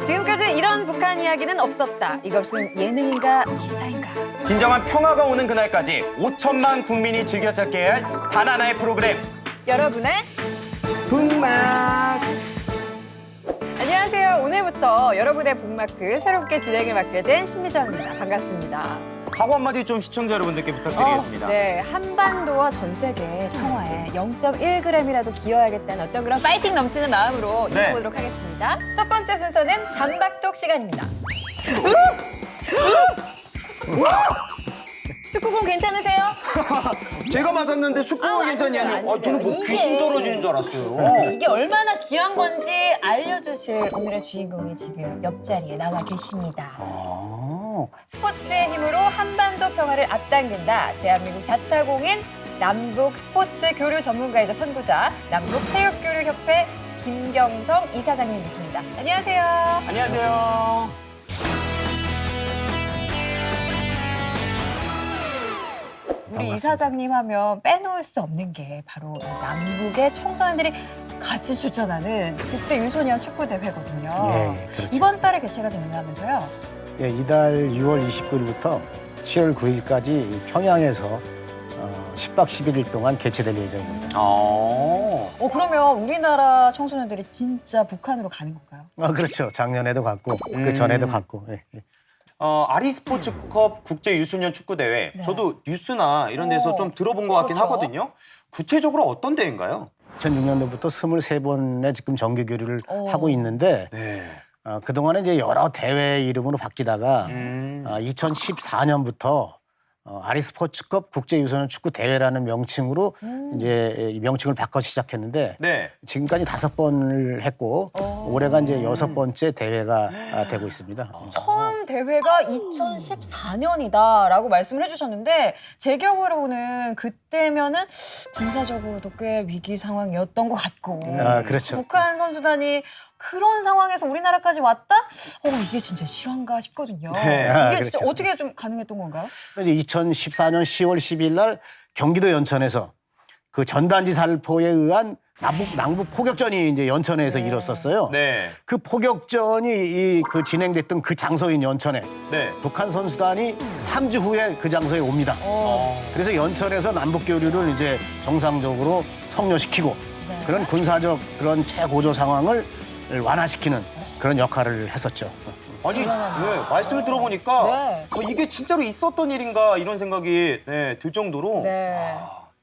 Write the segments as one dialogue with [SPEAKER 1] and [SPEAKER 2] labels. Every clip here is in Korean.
[SPEAKER 1] 지금까지 이런 북한 이야기는 없었다. 이것은 예능인가 시사인가?
[SPEAKER 2] 진정한 평화가 오는 그날까지 5천만 국민이 즐겨 찾게 할 단 하나의 프로그램.
[SPEAKER 1] 여러분의
[SPEAKER 2] 북막.
[SPEAKER 1] 안녕하세요. 오늘부터 여러분의 북마크 새롭게 진행을 맡게 된 심리전입니다. 반갑습니다.
[SPEAKER 2] 각오 한마디 좀 시청자 여러분들께 부탁드리겠습니다.
[SPEAKER 1] 네, 한반도와 전 세계 평화에 0.1g이라도 기여하겠다는 어떤 그런 파이팅 넘치는 마음으로
[SPEAKER 2] 네.
[SPEAKER 1] 임해보도록 하겠습니다. 첫 번째 순서는 단박톡 시간입니다. 축구공 괜찮으세요?
[SPEAKER 2] 제가 맞았는데 축구가 괜찮냐뇨.
[SPEAKER 1] 아니죠.
[SPEAKER 2] 저는 뭐
[SPEAKER 1] 이게-
[SPEAKER 2] 귀신 떨어지는 줄 알았어요.
[SPEAKER 1] 이게 얼마나 귀한 건지 알려주실 오늘의 주인공이 지금 옆자리에 나와 계십니다. 스포츠의 힘으로 한반도 평화를 앞당긴다. 대한민국 자타공인 남북 스포츠 교류 전문가이자 선구자 남북체육교류협회 김경성 이사장님이십니다. 안녕하세요.
[SPEAKER 2] 안녕하세요.
[SPEAKER 1] 우리 이사장님 하면 빼놓을 수 없는 게 바로 이 남북의 청소년들이 같이 출전하는 국제 유소년 축구 대회거든요.
[SPEAKER 3] 예, 그렇죠.
[SPEAKER 1] 이번 달에 개최가 된다면서요?
[SPEAKER 3] 예, 이달 6월 29일부터 7월 9일까지 평양에서 10박 11일 동안 개최될 예정입니다.
[SPEAKER 1] 그러면 우리나라 청소년들이 진짜 북한으로 가는 건가요?
[SPEAKER 3] 그렇죠. 작년에도 갔고 그 전에도 갔고. 예, 예.
[SPEAKER 2] 아리스포츠컵 국제 유소년 축구 대회.
[SPEAKER 1] 네.
[SPEAKER 2] 저도 뉴스나 이런 데서 좀 들어본 것 같긴
[SPEAKER 1] 그렇죠.
[SPEAKER 2] 하거든요. 구체적으로 어떤 대회인가요?
[SPEAKER 3] 2006년도부터 23번의 지금 정규 교류를 하고 있는데
[SPEAKER 2] 네.
[SPEAKER 3] 그동안에 이제 여러 대회 이름으로 바뀌다가
[SPEAKER 2] 음.
[SPEAKER 3] 2014년부터 아리스포츠컵 국제 유소년 축구 대회라는 명칭으로 이제 이 명칭을 바꿔 시작했는데
[SPEAKER 2] 네.
[SPEAKER 3] 지금까지 5번을 했고 올해가 이제 6번째 대회가 되고 있습니다.
[SPEAKER 1] 처음 대회가 2014년이다라고 말씀을 해주셨는데 제 기억으로는 그때면은 군사적으로도 꽤 위기 상황이었던 것 같고
[SPEAKER 3] 그렇죠.
[SPEAKER 1] 북한 선수단이 그런 상황에서 우리나라까지 왔다? 이게 진짜 실화인가 싶거든요.
[SPEAKER 2] 네.
[SPEAKER 1] 이게 진짜
[SPEAKER 3] 그렇죠.
[SPEAKER 1] 어떻게 좀 가능했던 건가요?
[SPEAKER 3] 이제 2014년 10월 10일 날 경기도 연천에서 그 전단지 살포에 의한 남북 포격전이 이제 연천에서 일었었어요.
[SPEAKER 2] 네.
[SPEAKER 3] 그 포격전이 그 진행됐던 그 장소인 연천에
[SPEAKER 2] 네.
[SPEAKER 3] 북한 선수단이 3주 후에 그 장소에 옵니다. 그래서 연천에서 남북 교류를 이제 정상적으로 성료시키고
[SPEAKER 1] 네.
[SPEAKER 3] 그런 군사적 그런 최고조 상황을 완화시키는 그런 역할을 했었죠.
[SPEAKER 2] 아니, 네, 말씀을 들어보니까
[SPEAKER 1] 네.
[SPEAKER 2] 이게 진짜로 있었던 일인가 이런 생각이 들 정도로
[SPEAKER 1] 네.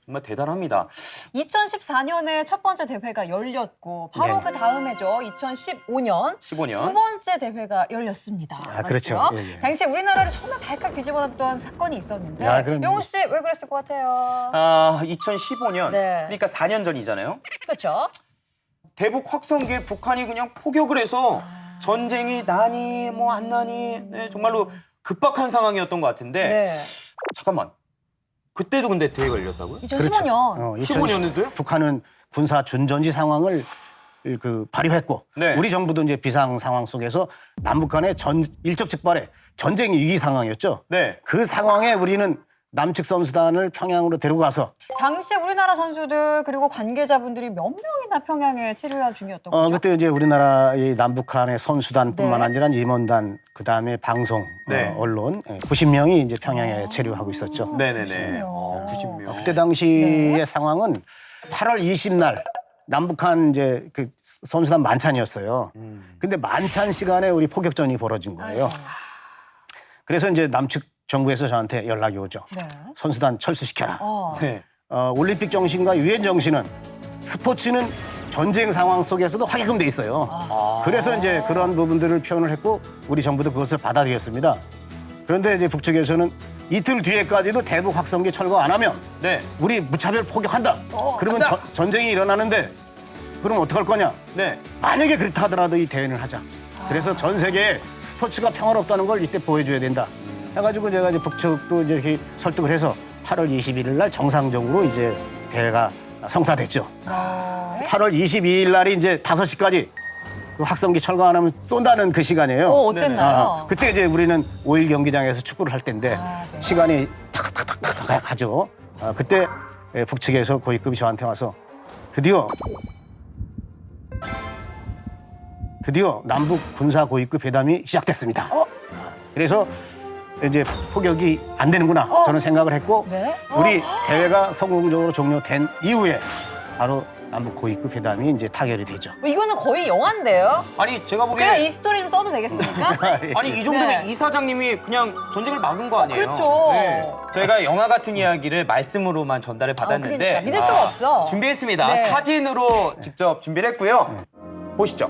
[SPEAKER 2] 정말 대단합니다.
[SPEAKER 1] 2014년에 첫 번째 대회가 열렸고 바로
[SPEAKER 3] 네.
[SPEAKER 1] 그 다음에죠. 2015년
[SPEAKER 2] 15년.
[SPEAKER 1] 두 번째 대회가 열렸습니다.
[SPEAKER 3] 그렇죠.
[SPEAKER 1] 맞죠?
[SPEAKER 3] 예, 예.
[SPEAKER 1] 당시에 우리나라를 정말 발칵 뒤집어놨던 사건이 있었는데
[SPEAKER 3] 그럼요.
[SPEAKER 1] 용우 씨 왜 그랬을 것 같아요?
[SPEAKER 2] 2015년.
[SPEAKER 1] 네.
[SPEAKER 2] 그러니까 4년 전이잖아요.
[SPEAKER 1] 그렇죠?
[SPEAKER 2] 대북 확성기에 북한이 그냥 포격을 해서 전쟁이 나니 뭐 안 나니 정말로 급박한 상황이었던 것 같은데
[SPEAKER 1] 네.
[SPEAKER 2] 잠깐만. 그때도 근데 대회가 열렸다고요?
[SPEAKER 1] 2015년.
[SPEAKER 2] 15년에도요?
[SPEAKER 3] 북한은 군사 준전지 상황을 발휘했고
[SPEAKER 2] 네.
[SPEAKER 3] 우리 정부도 이제 비상 상황 속에서 남북 간의 일촉즉발의 전쟁 위기 상황이었죠.
[SPEAKER 2] 네.
[SPEAKER 3] 그 상황에 우리는 남측 선수단을 평양으로 데리고 가서
[SPEAKER 1] 당시에 우리나라 선수들 그리고 관계자분들이 몇 명이나 평양에 체류하 중이었던 거죠?
[SPEAKER 3] 그때 이제 우리나라의 남북한의 선수단뿐만
[SPEAKER 1] 네.
[SPEAKER 3] 아니라 임원단 그다음에 방송
[SPEAKER 2] 네.
[SPEAKER 3] 언론 90명이 이제 평양에 체류하고 있었죠.
[SPEAKER 2] 네네네.
[SPEAKER 1] 90명.
[SPEAKER 2] 90명.
[SPEAKER 3] 그때 당시의
[SPEAKER 1] 네.
[SPEAKER 3] 상황은 8월 20날 남북한 이제 그 선수단 만찬이었어요. 근데 만찬 시간에 우리 포격전이 벌어진 거예요. 그래서 이제 남측 정부에서 저한테 연락이 오죠.
[SPEAKER 1] 네.
[SPEAKER 3] 선수단 철수시켜라.
[SPEAKER 2] 네.
[SPEAKER 3] 올림픽 정신과 유엔 정신은 스포츠는 전쟁 상황 속에서도 하게끔 돼 있어요. 그래서 이제 그런 부분들을 표현을 했고 우리 정부도 그것을 받아들였습니다. 그런데 이제 북측에서는 이틀 뒤에까지도 대북 확성기 철거 안 하면
[SPEAKER 2] 네.
[SPEAKER 3] 우리 무차별 포격한다. 그러면
[SPEAKER 2] 한다.
[SPEAKER 3] 전쟁이 일어나는데 그럼 어떡할 거냐?
[SPEAKER 2] 네.
[SPEAKER 3] 만약에 그렇다 하더라도 이 대회는 하자. 그래서 전 세계에 스포츠가 평화롭다는 걸 이때 보여줘야 된다. 해가지고 제가 이제 북측도 이제 이렇게 설득을 해서 8월 21일 날 정상적으로 이제 대회가 성사됐죠. 8월 22일 날이 이제 5시까지 그 확성기 철거하면 쏜다는 그 시간이에요.
[SPEAKER 1] 어땠나요?
[SPEAKER 3] 그때 이제 우리는 5일 경기장에서 축구를 할 때인데
[SPEAKER 1] 네.
[SPEAKER 3] 시간이 탁탁탁탁 가죠. 그때 북측에서 고위급이 저한테 와서 드디어 남북 군사 고위급 회담이 시작됐습니다. 그래서 이제 포격이 안 되는구나 저는 생각을 했고
[SPEAKER 1] 네?
[SPEAKER 3] 우리 대회가 성공적으로 종료된 이후에 바로 남북 고위급 회담이 이제 타결이 되죠.
[SPEAKER 1] 이거는 거의 영화인데요?
[SPEAKER 2] 아니 제가
[SPEAKER 1] 제가
[SPEAKER 2] 보기에
[SPEAKER 1] 이 스토리 좀 써도 되겠습니까?
[SPEAKER 2] 아니 이 정도면
[SPEAKER 1] 네.
[SPEAKER 2] 이 사장님이 그냥 전쟁을 막은 거 아니에요?
[SPEAKER 1] 그렇죠.
[SPEAKER 2] 저희가 영화 같은 이야기를 말씀으로만 전달을 받았는데
[SPEAKER 1] 그러니까 믿을 수가 없어.
[SPEAKER 2] 준비했습니다.
[SPEAKER 1] 네.
[SPEAKER 2] 사진으로 직접 준비를 했고요. 보시죠.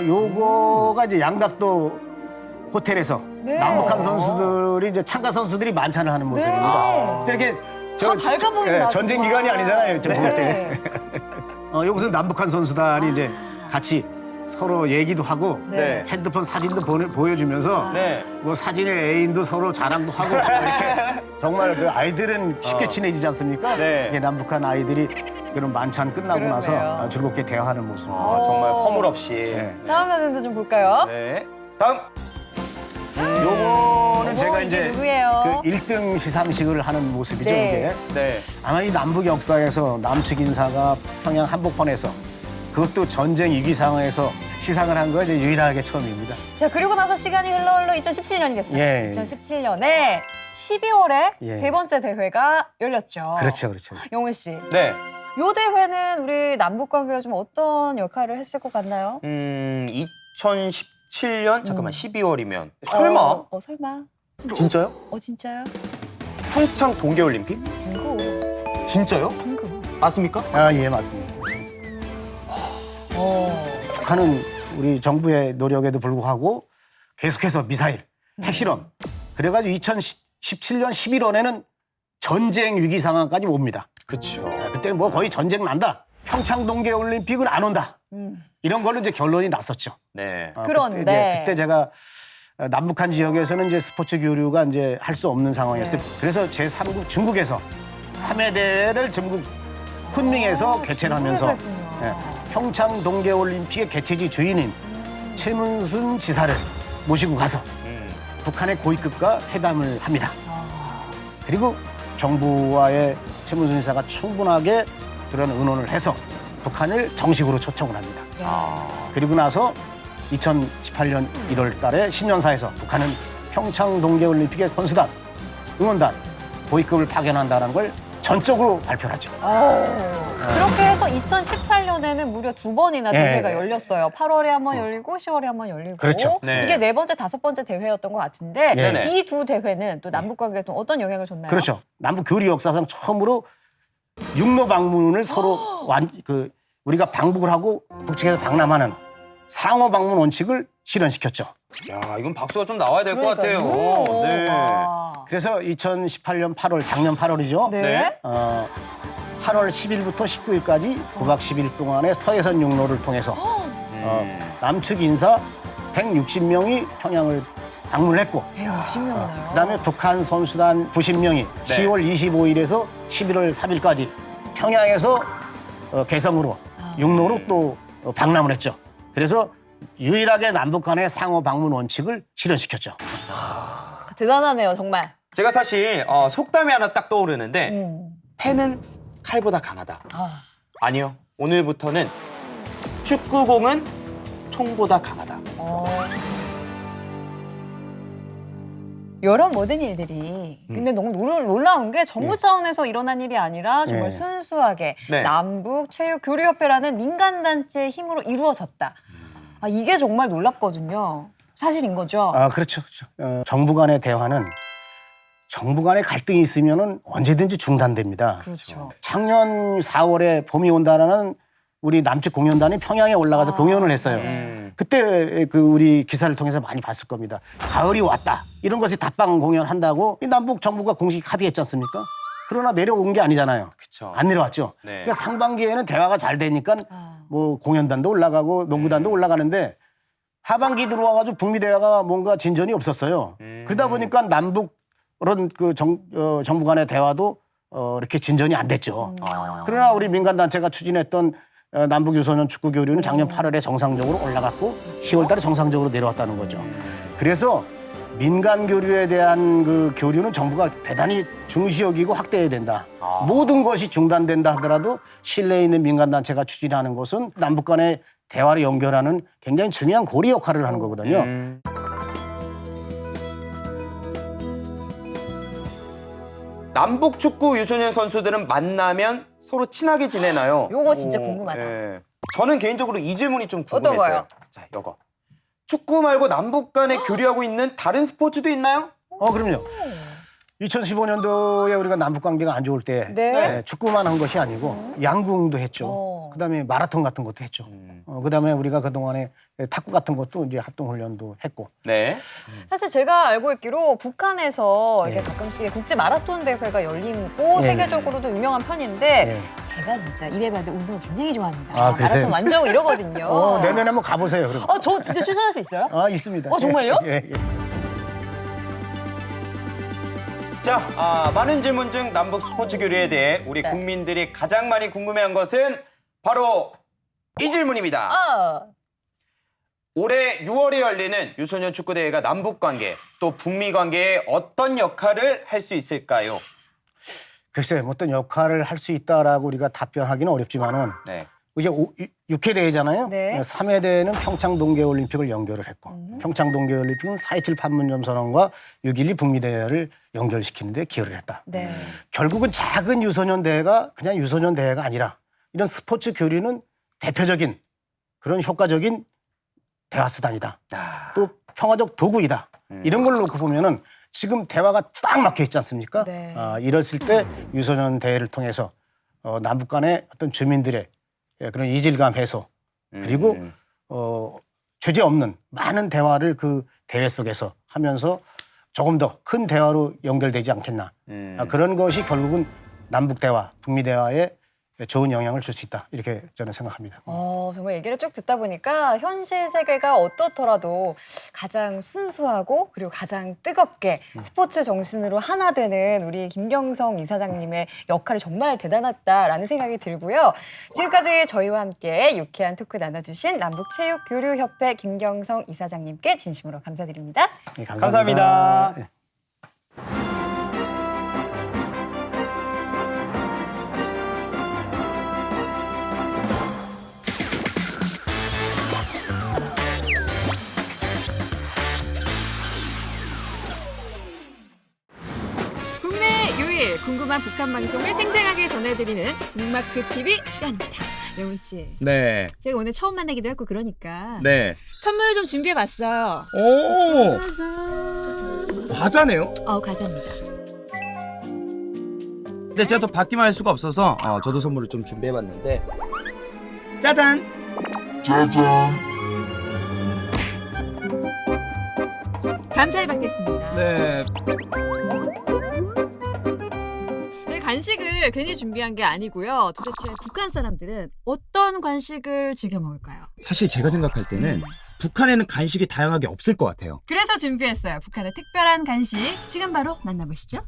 [SPEAKER 3] 요거가 이제 양각도 호텔에서
[SPEAKER 1] 네.
[SPEAKER 3] 남북한 선수들이 이제 참가 선수들이 만찬을 하는 모습입니다.
[SPEAKER 1] 네.
[SPEAKER 3] 이게
[SPEAKER 1] 다 밝아 보인다,
[SPEAKER 3] 전쟁
[SPEAKER 1] 정말.
[SPEAKER 3] 기간이 아니잖아요. 저 볼 때.
[SPEAKER 1] 네.
[SPEAKER 3] 여기서 남북한 선수단이 이제 같이 서로 얘기도 하고
[SPEAKER 2] 네.
[SPEAKER 3] 핸드폰 사진도 보여주면서
[SPEAKER 2] 네.
[SPEAKER 3] 뭐 사진의 애인도 서로 자랑도 하고 이렇게 정말 그 아이들은 쉽게 친해지지 않습니까?
[SPEAKER 2] 네.
[SPEAKER 3] 이게 남북한 아이들이 그런 만찬 끝나고
[SPEAKER 1] 그러네요.
[SPEAKER 3] 나서 즐겁게 대화하는 모습.
[SPEAKER 2] 정말 허물 없이.
[SPEAKER 3] 네.
[SPEAKER 1] 다음 사진도 좀 볼까요?
[SPEAKER 2] 네. 다음.
[SPEAKER 3] 요거는 제가
[SPEAKER 1] 이게
[SPEAKER 3] 이제
[SPEAKER 1] 누구예요?
[SPEAKER 3] 그 1등 시상식을 하는 모습이죠.
[SPEAKER 1] 네.
[SPEAKER 3] 이게.
[SPEAKER 2] 네.
[SPEAKER 3] 아마 이 남북 역사에서 남측 인사가 평양 한복판에서 그것도 전쟁 위기 상황에서 시상을 한 거 이제 유일하게 처음입니다.
[SPEAKER 1] 자, 그리고 나서 시간이 흘러 2017년이 됐어요.
[SPEAKER 3] 예.
[SPEAKER 1] 2017년에 12월에
[SPEAKER 3] 예.
[SPEAKER 1] 세 번째 대회가 열렸죠.
[SPEAKER 3] 그렇죠.
[SPEAKER 1] 용훈 씨,
[SPEAKER 2] 네.
[SPEAKER 1] 요 대회는 우리 남북 관계가 좀 어떤 역할을 했을 것 같나요?
[SPEAKER 2] 2017년 잠깐만 12월이면 설마
[SPEAKER 1] 설마.
[SPEAKER 2] 진짜요?
[SPEAKER 1] 진짜요?
[SPEAKER 2] 평창 동계올림픽?
[SPEAKER 1] 빙고.
[SPEAKER 2] 진짜요?
[SPEAKER 1] 빙고.
[SPEAKER 2] 맞습니까?
[SPEAKER 3] 예, 맞습니다.
[SPEAKER 1] 어.
[SPEAKER 3] 북한은 우리 정부의 노력에도 불구하고 계속해서 미사일, 핵실험. 그래가지고 2017년 11월에는 전쟁 위기 상황까지 옵니다.
[SPEAKER 2] 그렇죠.
[SPEAKER 3] 그때는 뭐 거의 전쟁 난다. 평창 동계올림픽은 안 온다. 이런 걸로 이제 결론이 났었죠.
[SPEAKER 2] 네.
[SPEAKER 1] 그런데.
[SPEAKER 3] 그때 제가 남북한 지역에서는 이제 스포츠 교류가 이제 할 수 없는 상황이었어요.
[SPEAKER 1] 네.
[SPEAKER 3] 그래서 제3국 중국에서 3회 대회를 전국 훈밍에서 개최를 하면서
[SPEAKER 1] 중국에서
[SPEAKER 3] 평창 동계올림픽의 개최지 주인인 최문순 지사를 모시고 가서 북한의 고위급과 회담을 합니다. 그리고 정부와의 최문순 지사가 충분하게 그런 의논을 해서 북한을 정식으로 초청을 합니다. 그리고 나서 2018년 1월 달에 신년사에서 북한은 평창 동계올림픽의 선수단, 응원단, 고위급을 파견한다는 걸 전적으로 발표를 하죠.
[SPEAKER 1] 그렇게 해서 2018년에는 무려 2번이나 대회가
[SPEAKER 3] 네.
[SPEAKER 1] 열렸어요. 8월에 한 번 열리고 10월에 한 번 열리고.
[SPEAKER 3] 그렇죠.
[SPEAKER 2] 네.
[SPEAKER 1] 이게 4번째, 5번째 대회였던 것 같은데
[SPEAKER 3] 네.
[SPEAKER 1] 이 두 대회는 또 남북 관계에 또 어떤 영향을 줬나요?
[SPEAKER 3] 그렇죠. 남북 교류 역사상 처음으로 육로 방문을 서로 우리가 방북을 하고 북측에서 방남하는 상호 방문 원칙을 실현시켰죠.
[SPEAKER 2] 야, 이건 박수가 좀 나와야 될 것
[SPEAKER 1] 그러니까
[SPEAKER 2] 같아요.
[SPEAKER 1] 육로.
[SPEAKER 2] 네.
[SPEAKER 1] 와.
[SPEAKER 3] 그래서 2018년 8월, 작년 8월이죠.
[SPEAKER 1] 네.
[SPEAKER 3] 8월 10일부터 19일까지 9박 10일 동안의 서해선 육로를 통해서 남측 인사 160명이 평양을 방문을 했고
[SPEAKER 1] 160명이나요?
[SPEAKER 3] 그다음에 북한 선수단 90명이
[SPEAKER 2] 네.
[SPEAKER 3] 10월 25일에서 11월 3일까지 평양에서 개성으로 육로로 또 방남을 했죠. 그래서 유일하게 남북 간의 상호 방문 원칙을 실현시켰죠.
[SPEAKER 1] 대단하네요, 정말.
[SPEAKER 2] 제가 사실 속담이 하나 딱 떠오르는데 패는 칼보다 강하다. 아니요. 오늘부터는 축구공은 총보다 강하다.
[SPEAKER 1] 이런 모든 일들이 근데 너무 놀라운 게 정부 차원에서 일어난 일이 아니라 정말
[SPEAKER 3] 네.
[SPEAKER 1] 순수하게
[SPEAKER 2] 네.
[SPEAKER 1] 남북체육교류협회라는 민간단체의 힘으로 이루어졌다. 이게 정말 놀랍거든요. 사실인 거죠.
[SPEAKER 3] 그렇죠. 정부 간의 대화는 정부 간의 갈등이 있으면 언제든지 중단됩니다.
[SPEAKER 1] 그렇죠.
[SPEAKER 3] 작년 4월에 봄이 온다라는 우리 남측 공연단이 평양에 올라가서 공연을 했어요.
[SPEAKER 1] 맞아요.
[SPEAKER 3] 그때 우리 기사를 통해서 많이 봤을 겁니다. 가을이 왔다. 이런 것이 답방 공연한다고 이 남북 정부가 공식 합의했지 않습니까? 그러나 내려온 게 아니잖아요.
[SPEAKER 2] 그쵸.
[SPEAKER 3] 안 내려왔죠.
[SPEAKER 2] 네.
[SPEAKER 3] 그러니까 상반기에는 대화가 잘 되니까 뭐 공연단도 올라가고 농구단도 올라가는데 하반기 들어와가지고 북미 대화가 뭔가 진전이 없었어요. 그러다 보니까 남북 그런 정부 간의 대화도 이렇게 진전이 안 됐죠. 그러나 우리 민간단체가 추진했던 남북 유소년 축구 교류는 작년 8월에 정상적으로 올라갔고 10월 달에 정상적으로 내려왔다는 거죠. 그래서 민간 교류에 대한 그 교류는 정부가 대단히 중시 여기고 확대해야 된다. 모든 것이 중단된다 하더라도 실내에 있는 민간 단체가 추진하는 것은 남북 간의 대화를 연결하는 굉장히 중요한 고리 역할을 하는 거거든요.
[SPEAKER 2] 남북 축구 유소년 선수들은 만나면 서로 친하게 지내나요?
[SPEAKER 1] 요거 진짜 궁금하다.
[SPEAKER 2] 예. 저는 개인적으로 이 질문이 좀
[SPEAKER 1] 어떤
[SPEAKER 2] 궁금했어요.
[SPEAKER 1] 거요?
[SPEAKER 2] 자, 요거. 축구 말고 남북 간에 교류하고 있는 다른 스포츠도 있나요?
[SPEAKER 3] 그럼요. 2015년도에 우리가 남북 관계가 안 좋을 때
[SPEAKER 1] 네.
[SPEAKER 3] 축구만 한 것이 아니고 양궁도 했죠. 그다음에 마라톤 같은 것도 했죠. 그다음에 우리가 그동안에 탁구 같은 것도 이제 합동 훈련도 했고.
[SPEAKER 2] 네.
[SPEAKER 1] 사실 제가 알고 있기로 북한에서 이게
[SPEAKER 3] 네.
[SPEAKER 1] 가끔씩 국제 마라톤 대회가 열리고
[SPEAKER 3] 네.
[SPEAKER 1] 세계적으로도 유명한 편인데
[SPEAKER 3] 네.
[SPEAKER 1] 제가 진짜 이래 봐도 운동을 굉장히 좋아합니다.
[SPEAKER 3] 아, 그러세요?
[SPEAKER 1] 마라톤 완전 이러거든요.
[SPEAKER 3] 내년에 한번 가보세요. 그럼.
[SPEAKER 1] 저 진짜 출전할 수 있어요?
[SPEAKER 3] 있습니다.
[SPEAKER 1] 정말요?
[SPEAKER 3] 예.
[SPEAKER 2] 자, 많은 질문 중 남북 스포츠 교류에 대해 우리
[SPEAKER 1] 네.
[SPEAKER 2] 국민들이 가장 많이 궁금해한 것은 바로 이 질문입니다. 올해 6월에 열리는 유소년 축구 대회가 남북 관계 또 북미 관계에 어떤 역할을 할 수 있을까요?
[SPEAKER 3] 글쎄, 어떤 역할을 할 수 있다라고 우리가 답변하기는 어렵지만은
[SPEAKER 2] 네.
[SPEAKER 3] 이게 6회 대회잖아요.
[SPEAKER 1] 네.
[SPEAKER 3] 3회 대회는 평창 동계올림픽을 연결을 했고 평창 동계올림픽은 4.27 판문점 선언과 6.12 북미 대회를 연결시키는 데 기여를 했다.
[SPEAKER 1] 네.
[SPEAKER 3] 결국은 작은 유소년 대회가 그냥 유소년 대회가 아니라 이런 스포츠 교류는 대표적인 그런 효과적인 대화 수단이다. 또 평화적 도구이다. 이런 걸 놓고 보면은 지금 대화가 딱 막혀 있지 않습니까?
[SPEAKER 1] 네.
[SPEAKER 3] 이랬을 때 유소년 대회를 통해서 남북 간의 어떤 주민들의 그런 이질감 해소 그리고 주제 없는 많은 대화를 그 대회 속에서 하면서 조금 더 큰 대화로 연결되지 않겠나. 그런 것이 결국은 남북 대화, 북미 대화에 좋은 영향을 줄 수 있다. 이렇게 저는 생각합니다.
[SPEAKER 1] 정말 얘기를 쭉 듣다 보니까 현실 세계가 어떻더라도 가장 순수하고 그리고 가장 뜨겁게 스포츠 정신으로 하나 되는 우리 김경성 이사장님의 역할이 정말 대단했다라는 생각이 들고요. 지금까지 저희와 함께 유쾌한 토크 나눠주신 남북체육교류협회 김경성 이사장님께 진심으로 감사드립니다.
[SPEAKER 3] 네,
[SPEAKER 2] 감사합니다.
[SPEAKER 3] 네.
[SPEAKER 1] 국내 유일 궁금한 북한 방송을 생생하게 전해드리는 북마크 TV 시간입니다. 영훈 씨,
[SPEAKER 4] 네.
[SPEAKER 1] 제가 오늘 처음 만나기도 했고 그러니까
[SPEAKER 4] 네.
[SPEAKER 1] 선물을 좀 준비해봤어요.
[SPEAKER 4] 오! 과자네요?
[SPEAKER 1] 과자입니다.
[SPEAKER 4] 근데 제가 또 받기만 할 수가 없어서 저도 선물을 좀 준비해봤는데 짜잔!
[SPEAKER 1] 감사히 받겠습니다.
[SPEAKER 4] 네.
[SPEAKER 1] 네, 간식을 괜히 준비한 게 아니고요. 도대체 북한 사람들은 어떤 간식을 즐겨 먹을까요?
[SPEAKER 4] 사실 제가 생각할 때는 북한에는 간식이 다양하게 없을 것 같아요.
[SPEAKER 1] 그래서 준비했어요. 북한의 특별한 간식. 지금 바로 만나보시죠.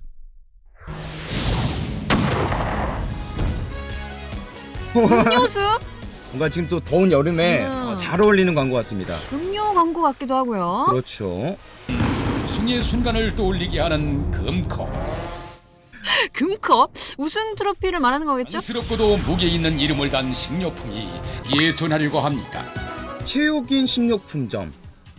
[SPEAKER 1] 음료수?
[SPEAKER 4] 뭔가 지금 또 더운 여름에 잘 어울리는 광고 같습니다.
[SPEAKER 1] 음료 광고 같기도 하고요.
[SPEAKER 4] 그렇죠.
[SPEAKER 5] 우승의 순간을 떠올리게 하는 금컵.
[SPEAKER 1] 금컵? 우승 트로피를 말하는 거겠죠?
[SPEAKER 5] 안쓰럽고도 무게 있는 이름을 단 식료품이 예전하려고 합니다.
[SPEAKER 4] 체육인 식료품점.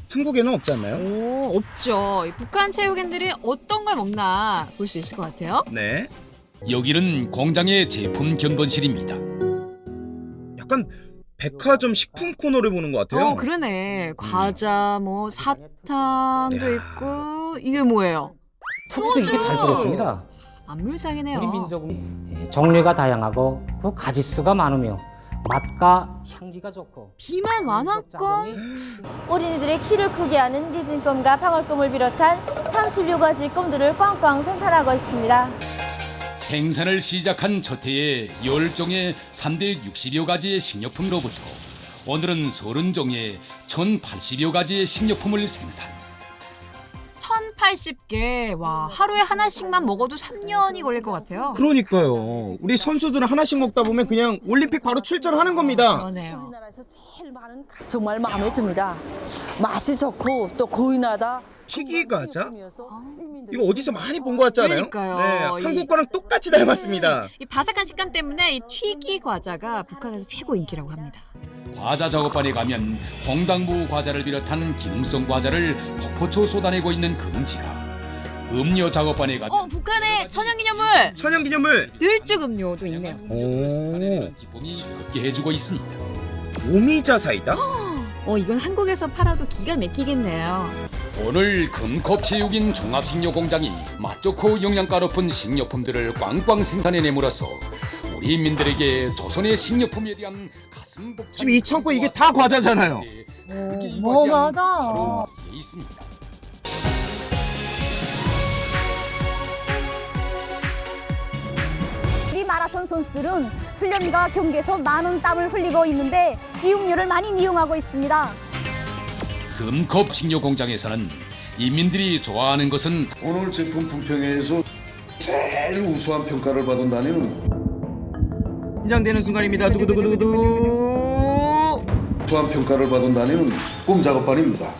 [SPEAKER 4] 한국에는 없지 않나요?
[SPEAKER 1] 오, 없죠. 이 북한 체육인들이 어떤 걸 먹나 볼 수 있을 것 같아요.
[SPEAKER 4] 네.
[SPEAKER 5] 여기는 공장의 제품 견본실입니다.
[SPEAKER 4] 약간 백화점 식품 코너를 보는 것 같아요.
[SPEAKER 1] 그러네. 과자, 뭐 사탕도 있고 이게 뭐예요?
[SPEAKER 6] 특수 있게 잘 들었습니다.
[SPEAKER 1] 안물상이네요.
[SPEAKER 6] 우리 민족은 종류가 다양하고 그 가짓수가 많으며 맛과 향기가 좋고
[SPEAKER 1] 비만 완화권?
[SPEAKER 7] 어린이들의 키를 크게 하는 리듬껌과 방울껌을 비롯한 30여 가지 껌들을 꽝꽝 생산하고 있습니다.
[SPEAKER 5] 생산을 시작한 첫 해에 10종의 360여 가지의 식료품으로부터 오늘은 30종의 1080여 가지의 식료품을 생산.
[SPEAKER 1] 180개. 와, 하루에 하나씩만 먹어도 3년이 걸릴 것 같아요.
[SPEAKER 4] 그러니까요. 우리 선수들은 하나씩 먹다 보면 그냥 올림픽 바로 출전하는 겁니다.
[SPEAKER 1] 그러네요.
[SPEAKER 8] 우리나라에서 제일 많은 정말 마음에 듭니다. 맛이 좋고 또 고인하다.
[SPEAKER 4] 튀기 과자? 이거 어디서 많이 본 것 같지 않아요?
[SPEAKER 1] 그러니까요.
[SPEAKER 4] 네, 한국 거랑 똑같이 닮았습니다.
[SPEAKER 1] 이 바삭한 식감 때문에 이 튀기 과자가 북한에서 최고 인기라고 합니다.
[SPEAKER 5] 과자 작업반에 가면 홍당무 과자를 비롯한 기능성 과자를 폭포초 쏟아내고 있는 금지가, 음료 작업반에 가면
[SPEAKER 1] 북한의 천연기념물
[SPEAKER 4] 천연기념물
[SPEAKER 1] 들쭉 음료도 있네요.
[SPEAKER 4] 오,
[SPEAKER 5] 기분이 즐겁게 해주고 있습니다.
[SPEAKER 4] 오미자 사이다?
[SPEAKER 1] 이건 한국에서 팔아도 기가 막히겠네요.
[SPEAKER 5] 오늘 금컵체육인 종합식료공장이 맛 좋고 영양가 높은 식료품들을 꽝꽝 생산해냄으로써 우리 인민들에게 조선의 식료품에 대한 가슴 벅찬
[SPEAKER 4] 지금 이 창고에 이게 다 과자잖아요.
[SPEAKER 1] 맞아.
[SPEAKER 5] 바로 여기에 있습니다.
[SPEAKER 9] 우리 마라톤 선수들은 훈련과 경기에서 많은 땀을 흘리고 있는데 이 음료를 많이 이용하고 있습니다.
[SPEAKER 5] 금컵 식료공장에서는 인민들이 좋아하는 것은
[SPEAKER 10] 오늘 제품 품평회에서 제일 우수한 평가를 받은다는
[SPEAKER 4] 긴장되는 순간입니다. 두구두구두구두.
[SPEAKER 10] 우수한 평가를 받은다는 꿈 작업반입니다.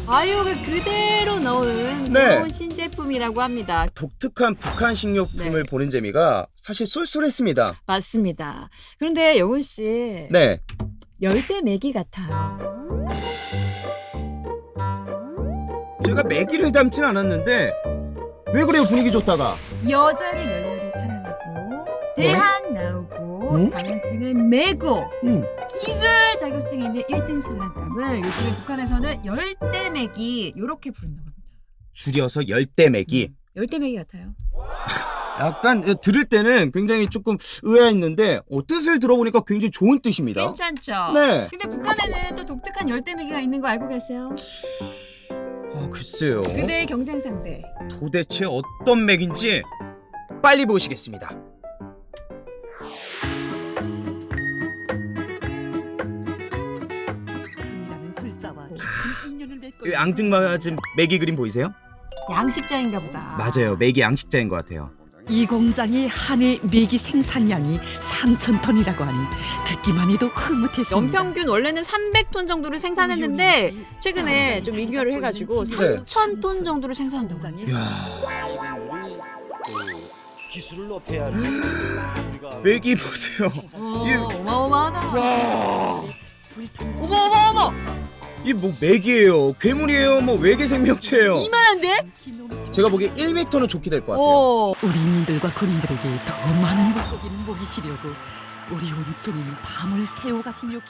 [SPEAKER 1] 과육을 그대로 넣은
[SPEAKER 4] 네.
[SPEAKER 1] 그런 신제품이라고 합니다.
[SPEAKER 4] 독특한 북한 식료품을
[SPEAKER 1] 네.
[SPEAKER 4] 보는 재미가 사실 쏠쏠했습니다.
[SPEAKER 1] 맞습니다. 그런데 영훈 씨,
[SPEAKER 4] 네.
[SPEAKER 1] 열대 메기 같아요.
[SPEAKER 4] 제가 매기를 닮진 않았는데 왜 그래요, 분위기 좋다가?
[SPEAKER 1] 여자를 열렬히 사랑하고 대학 나오고
[SPEAKER 4] 응?
[SPEAKER 1] 당뇨증을 메고
[SPEAKER 4] 음.
[SPEAKER 1] 기술 자격증에 있는 1등 신랑감을 요즘에 북한에서는 열대매기 이렇게 부른다고 합니다.
[SPEAKER 4] 줄여서 열대매기.
[SPEAKER 1] 열대매기 같아요.
[SPEAKER 4] 약간 들을 때는 굉장히 조금 의아했는데 뜻을 들어보니까 굉장히 좋은 뜻입니다.
[SPEAKER 1] 괜찮죠?
[SPEAKER 4] 네.
[SPEAKER 1] 근데 북한에는 또 독특한 열대매기가 있는 거 알고 계세요?
[SPEAKER 4] 글쎄요.
[SPEAKER 1] 그대의 경쟁 상대.
[SPEAKER 4] 도대체 어떤 맥인지 빨리 보시겠습니다. 이 앙증맞은 메기 그림 보이세요?
[SPEAKER 1] 양식장인가 보다.
[SPEAKER 4] 맞아요. 메기 양식자인 것 같아요.
[SPEAKER 8] 이 공장이 한 해 메기 생산량이 3,000톤이라고 하니 듣기만 해도 흐뭇했습니다.
[SPEAKER 1] 연평균 원래는 300톤 정도를 생산했는데 최근에 좀 리뉴얼을 해가지고
[SPEAKER 4] 네.
[SPEAKER 1] 3,000톤 정도를 생산한다고 합니다.
[SPEAKER 4] 메기 보세요.
[SPEAKER 1] 어마어마하다.
[SPEAKER 4] 와,
[SPEAKER 1] 어머.
[SPEAKER 4] 이 뭐 맥이에요, 괴물이에요, 뭐 외계 생명체예요.
[SPEAKER 1] 이만한데?
[SPEAKER 4] 제가 보기에 1m는 좋게 될 것 같아요.
[SPEAKER 8] 우리 인민들과 군인들에게 더 많은 물고기를 먹이시려고 우리 온손이는 밤을 새워가시며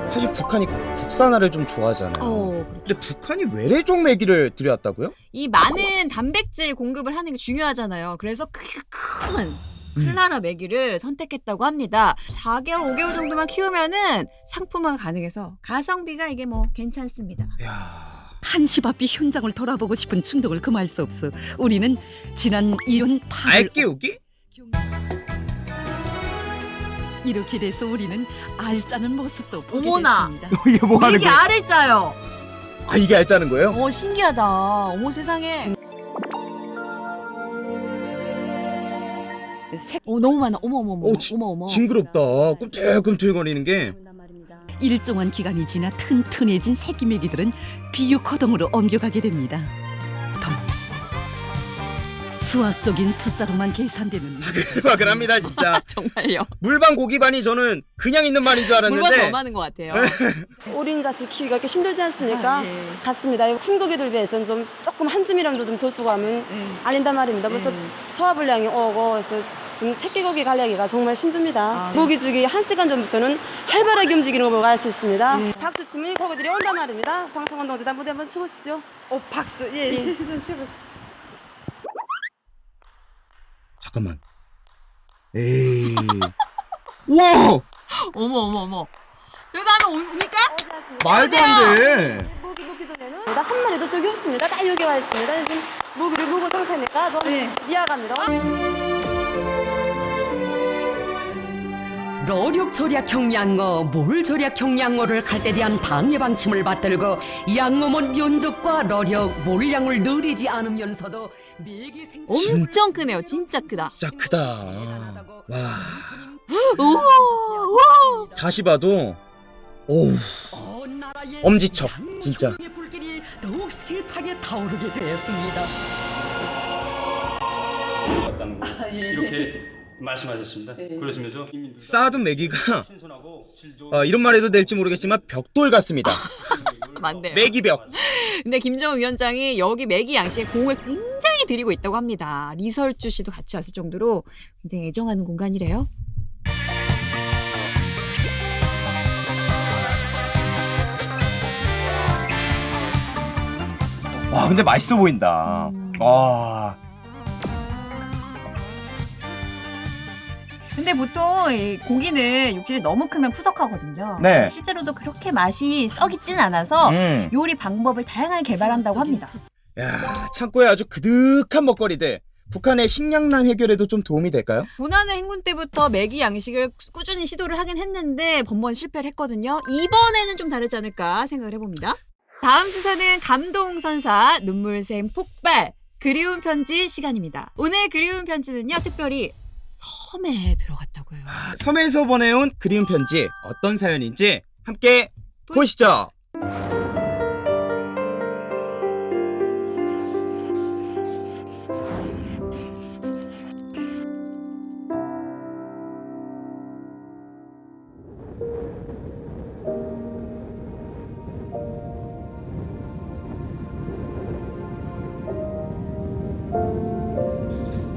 [SPEAKER 4] 사실 북한이 국산화를 좀 좋아하잖아요. 근데 북한이 외래종 메기를 들여왔다고요?
[SPEAKER 1] 이 많은 단백질 공급을 하는 게 중요하잖아요. 그래서 큰 클라라 메기를 선택했다고 합니다. 4개월, 5개월 정도만 키우면은 상품화가 가능해서 가성비가 이게 뭐 괜찮습니다.
[SPEAKER 8] 한시바삐 현장을 돌아보고 싶은 충동을 금할 수 없어 우리는 지난 1월 8일
[SPEAKER 4] 알 끼우기?
[SPEAKER 8] 이렇게 돼서 우리는 알짜는 모습도 보게
[SPEAKER 1] 어머나.
[SPEAKER 8] 됐습니다.
[SPEAKER 4] 이게 뭐 하는
[SPEAKER 1] 메기
[SPEAKER 4] 거예요?
[SPEAKER 1] 알을 짜요.
[SPEAKER 4] 아, 이게 알짜는 거예요?
[SPEAKER 1] 신기하다. 어머 세상에. 너무 많아. 어머.
[SPEAKER 4] 징그럽다. 꿈틀꿈틀거리는 게.
[SPEAKER 8] 일정한 기간이 지나 튼튼해진 새끼 메기들은 비유커덩으로 옮겨가게 됩니다. 수학적인 숫자로만 계산되는
[SPEAKER 4] 바글바글합니다 진짜.
[SPEAKER 1] 정말요.
[SPEAKER 4] 물반 고기반이 저는 그냥 있는 말인 줄
[SPEAKER 1] 물보다 더
[SPEAKER 4] 알았는데
[SPEAKER 1] 많은 것 같아요.
[SPEAKER 11] 어린 자식 키우기가 이렇게 힘들지 않습니까? 같습니다. 큰 고기들 비해서는 좀 조금 한 줌이라도 좀 더 주고 하면 아닌단 말입니다. 그래서 소화불량이 오고 그래서 좀 새끼 고기 관리하기가 정말 힘듭니다. 고기 주기 1시간 전부터는 활발하게 움직이는 걸 보고 알 수 있습니다. 박수 치면 고기들이 온단 말입니다. 방송운동지다 무대 한번 쳐보십시오.
[SPEAKER 1] 박수.
[SPEAKER 11] 좀 쳐보십시오.
[SPEAKER 4] 잠깐만. 에이. 와!
[SPEAKER 1] 어머. 그래도 하면 옵니까?
[SPEAKER 4] 말도 안 돼.
[SPEAKER 11] 고기 먹기 전에는 있습니다. 한 마리도 쪽이 없습니다. 다 여기 와 있습니다. 지금 모기를 물고 상태니까 좀 미약합니다.
[SPEAKER 8] 러력 절약형 양어, 몰 절약형 양어를 갈대대한 방해 방침을 받들고 양어몬 면적과 러력, 몰량을 늘리지 않으면서도 매개 생산
[SPEAKER 1] 엄청 크네요. 진짜 크다.
[SPEAKER 4] 진짜 크다. 와.
[SPEAKER 1] 우와, 우와.
[SPEAKER 4] 다시 봐도 오우 엄지척 진짜.
[SPEAKER 8] 불길이 더욱 세차게 타오르게 되었습니다.
[SPEAKER 12] 이렇게 말씀하셨습니다. 그러시면서
[SPEAKER 4] 쌓아둔 메기가 이런 말 해도 될지 모르겠지만 벽돌 같습니다.
[SPEAKER 1] 맞네요.
[SPEAKER 4] 메기벽.
[SPEAKER 1] 근데 김정은 위원장이 여기 메기 양식에 공을 굉장히 들이고 있다고 합니다. 리설주 씨도 같이 왔을 정도로 굉장히 애정하는 공간이래요.
[SPEAKER 4] 와 근데 맛있어 보인다. 와.
[SPEAKER 1] 근데 보통 이 고기는 육질이 너무 크면 푸석하거든요.
[SPEAKER 4] 네.
[SPEAKER 1] 실제로도 그렇게 맛이 썩이진 않아서 요리 방법을 다양하게 개발한다고 합니다.
[SPEAKER 4] 야 창고에 아주 그득한 먹거리들. 북한의 식량난 해결에도 좀 도움이 될까요?
[SPEAKER 1] 고난의 행군 때부터 메기 양식을 꾸준히 시도를 하긴 했는데 번번 실패를 했거든요. 이번에는 좀 다르지 않을까 생각을 해봅니다. 다음 순서는 감동선사 눈물샘 폭발 그리운 편지 시간입니다. 오늘 그리운 편지는요 특별히 섬에 들어갔다고요.
[SPEAKER 4] 섬에서 보내온 그리운 편지 어떤 사연인지 함께 보시죠.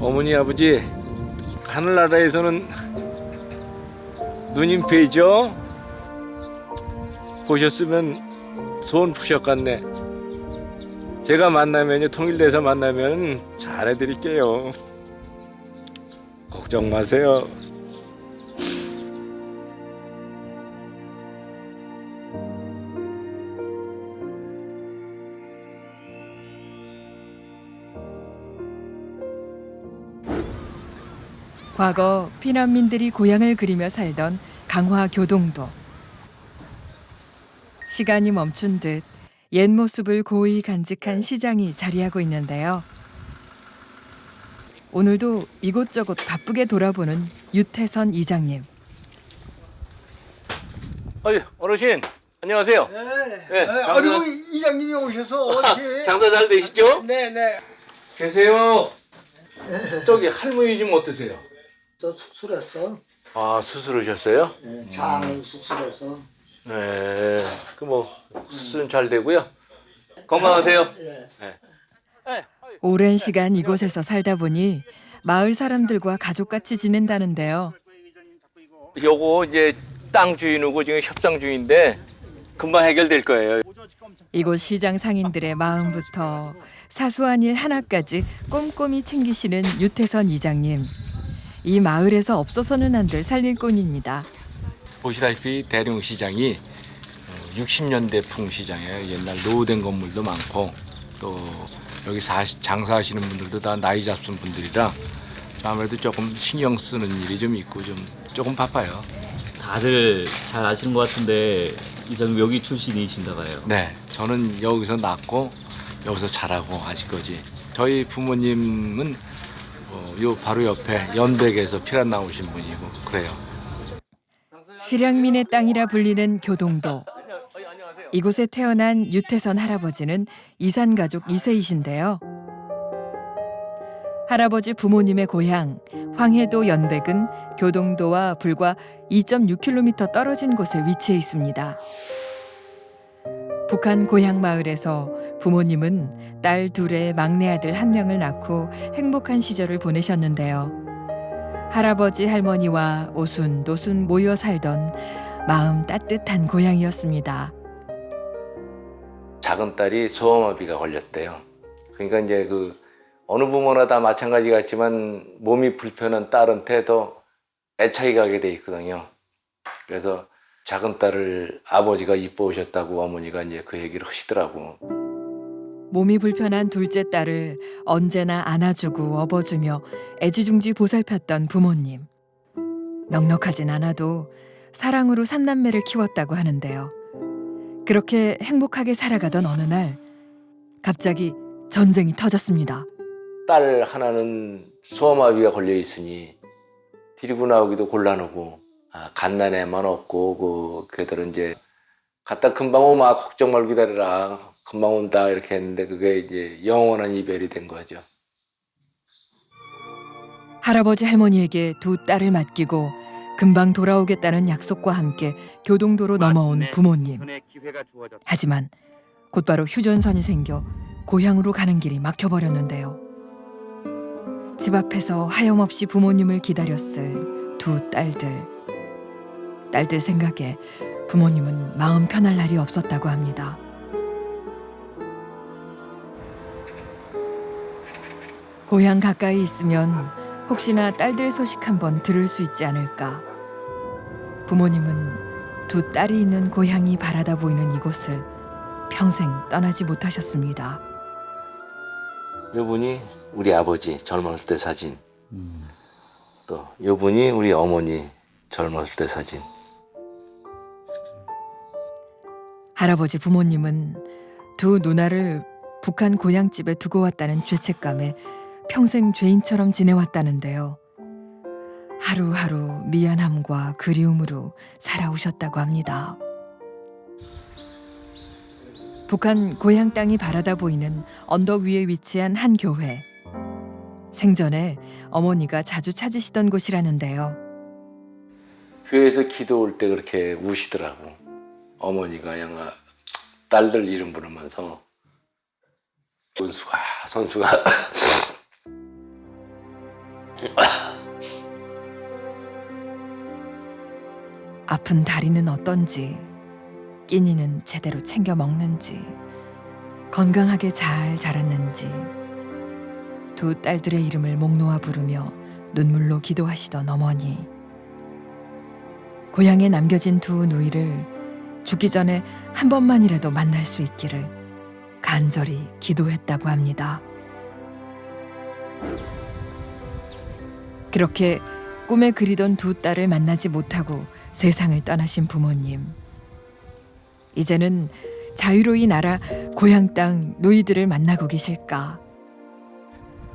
[SPEAKER 13] 어머니 아버지 하늘나라에서는 누님페이죠? 보셨으면 소원 푸셨겠네. 제가 만나면요 통일돼서 만나면 잘해드릴게요. 걱정 마세요.
[SPEAKER 14] 과거 피난민들이 고향을 그리며 살던 강화 교동도. 시간이 멈춘 듯 옛 모습을 고이 간직한 시장이 자리하고 있는데요. 오늘도 이곳저곳 바쁘게 돌아보는 유태선 이장님.
[SPEAKER 13] 어이 어르신 안녕하세요. 네,
[SPEAKER 15] 아이고 이장님이 오셔서 어떻게
[SPEAKER 13] 장사 잘 되시죠?
[SPEAKER 15] 네네.
[SPEAKER 13] 계세요. 저기 할머니 좀 어떠세요?
[SPEAKER 15] 저 수술했어.
[SPEAKER 13] 아 수술하셨어요?
[SPEAKER 15] 네, 장 수술해서.
[SPEAKER 13] 네. 그 뭐 수술은 잘 되고요. 건강하세요.
[SPEAKER 15] 네.
[SPEAKER 14] 오랜 시간 이곳에서 살다 보니 마을 사람들과 가족같이 지낸다는데요.
[SPEAKER 13] 요거 이제 땅 주인하고 지금 협상 중인데 금방 해결될 거예요.
[SPEAKER 14] 이곳 시장 상인들의 마음부터 사소한 일 하나까지 꼼꼼히 챙기시는 유태선 이장님. 이 마을에서 없어서는 안 될 살림꾼입니다.
[SPEAKER 13] 보시다시피 대룡시장이 60년대풍 시장이에요. 옛날 노후된 건물도 많고 또 여기 장사하시는 분들도 다 나이 잡순 분들이라 아무래도 조금 신경 쓰는 일이 좀 있고 조금 바빠요.
[SPEAKER 16] 다들 잘 아시는 것 같은데 이장님 여기 출신이신가 봐요.
[SPEAKER 13] 네, 저는 여기서 낳고 여기서 자라고 아직까지. 저희 부모님은 요 바로 옆에 연백에서 피란 나오신 분이고 그래요.
[SPEAKER 14] 실향민의 땅이라 불리는 교동도. 이곳에 태어난 유태선 할아버지는 이산가족 2세이신데요. 할아버지 부모님의 고향 황해도 연백은 교동도와 불과 2.6km 떨어진 곳에 위치해 있습니다. 북한 고향 마을에서 부모님은 딸 둘에 막내 아들 1명을 낳고 행복한 시절을 보내셨는데요. 할아버지 할머니와 오순 노순 모여 살던 마음 따뜻한 고향이었습니다.
[SPEAKER 13] 작은 딸이 소아마비가 걸렸대요. 그러니까 이제 그 어느 부모나 다 마찬가지 같지만 몸이 불편한 딸한테 더 애착이 가게 돼 있거든요. 그래서 작은 딸을 아버지가 이뻐오셨다고 어머니가 이제 그 얘기를 하시더라고.
[SPEAKER 14] 몸이 불편한 둘째 딸을 언제나 안아주고 업어주며 애지중지 보살폈던 부모님. 넉넉하진 않아도 사랑으로 삼남매를 키웠다고 하는데요. 그렇게 행복하게 살아가던 어느 날 갑자기 전쟁이 터졌습니다.
[SPEAKER 13] 딸 하나는 소아마비가 걸려 있으니 데리고 나오기도 곤란하고 갓난애만 없고 걔들은 이제 갔다 금방 오마 걱정 말고 기다려라 금방 온다 이렇게 했는데 그게 이제 영원한 이별이 된 거죠.
[SPEAKER 14] 할아버지 할머니에게 두 딸을 맡기고 금방 돌아오겠다는 약속과 함께 교동도로 넘어온 부모님. 하지만 곧바로 휴전선이 생겨 고향으로 가는 길이 막혀버렸는데요. 집 앞에서 하염없이 부모님을 기다렸을 두 딸들. 딸들 생각에 부모님은 마음 편할 날이 없었다고 합니다. 고향 가까이 있으면 혹시나 딸들 소식 한번 들을 수 있지 않을까. 부모님은 두 딸이 있는 고향이 바라다 보이는 이곳을 평생 떠나지 못하셨습니다.
[SPEAKER 13] 요분이 우리 아버지 젊었을 때 사진, 또 요분이 우리 어머니 젊었을 때 사진.
[SPEAKER 14] 할아버지 부모님은 두 누나를 북한 고향집에 두고 왔다는 죄책감에 평생 죄인처럼 지내왔다는데요. 하루하루 미안함과 그리움으로 살아오셨다고 합니다. 북한 고향 땅이 바라다 보이는 언덕 위에 위치한 한 교회. 생전에 어머니가 자주 찾으시던 곳이라는데요.
[SPEAKER 13] 교회에서 기도 올 때 그렇게 우시더라고. 어머니가 양아 딸들 이름 부르면서 선수가
[SPEAKER 14] 아픈 다리는 어떤지, 끼니는 제대로 챙겨 먹는지, 건강하게 잘 자랐는지 두 딸들의 이름을 목 놓아 부르며 눈물로 기도하시던 어머니. 고향에 남겨진 두 누이를 죽기 전에 한 번만이라도 만날 수 있기를 간절히 기도했다고 합니다. 그렇게 꿈에 그리던 두 딸을 만나지 못하고 세상을 떠나신 부모님. 이제는 자유로이 날아 고향 땅 누이들을 만나고 계실까.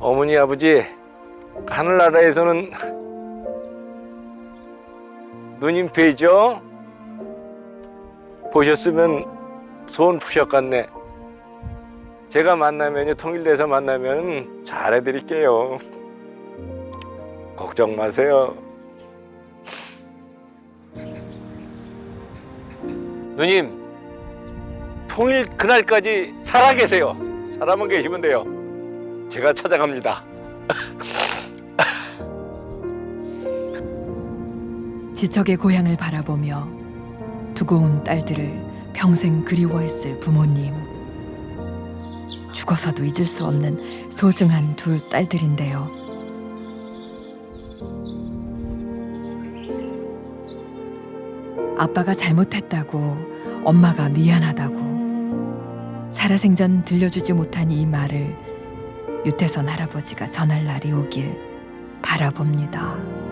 [SPEAKER 13] 어머니 아버지 하늘나라에서는 누님 뵈죠? 보셨으면 소원 푸셨겠네. 제가 만나면요 통일돼서 만나면 잘해드릴게요. 걱정 마세요. 누님 통일 그날까지 살아계세요. 살아만 계시면 돼요. 제가 찾아갑니다.
[SPEAKER 14] 지척의 고향을 바라보며 두고 온 딸들을 평생 그리워했을 부모님. 죽어서도 잊을 수 없는 소중한 둘 딸들인데요. 아빠가 잘못했다고, 엄마가 미안하다고 살아생전 들려주지 못한 이 말을 유태선 할아버지가 전할 날이 오길 바라봅니다.